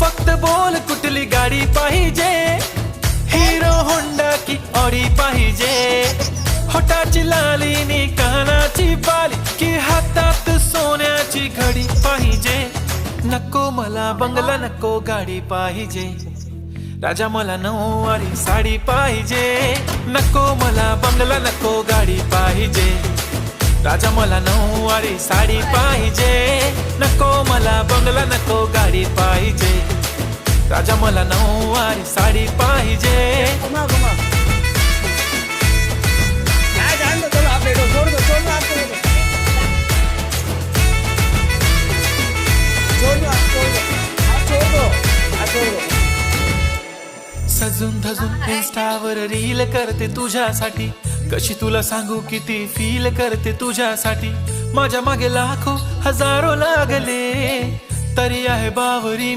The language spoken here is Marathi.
फक्त बोल कुठली गाडी पाहिजे, हिरो होंडा की ऑडी पाहिजे, होटाची लाली नी कानाची बाली की हातात सोन्याची घडी पाहिजे. नको मला बंगला नको गाडी पाहिजे, राजा मला नऊवारी साडी पाहिजे. नको मला बंगला नको गाडी पाहिजे, राजा मला नऊवारी साडी पाहिजे. नको मला बंगला नको गाडी पाहिजे, राजा मला नऊवारी साडी पाहिजे. घुमा घुमा काय जान दो, चलो आप देखो, छोड़ दो आपको देखो. छोड़ दो आप छोड़ दो. सजून धजून इंस्टावर रील करते तुझ्यासाठी, कशी तुला सांगू किती फील करते तुझ्यासाठी. माझ्या मागे लाखो हजारो लागले, तरी आहे बावरी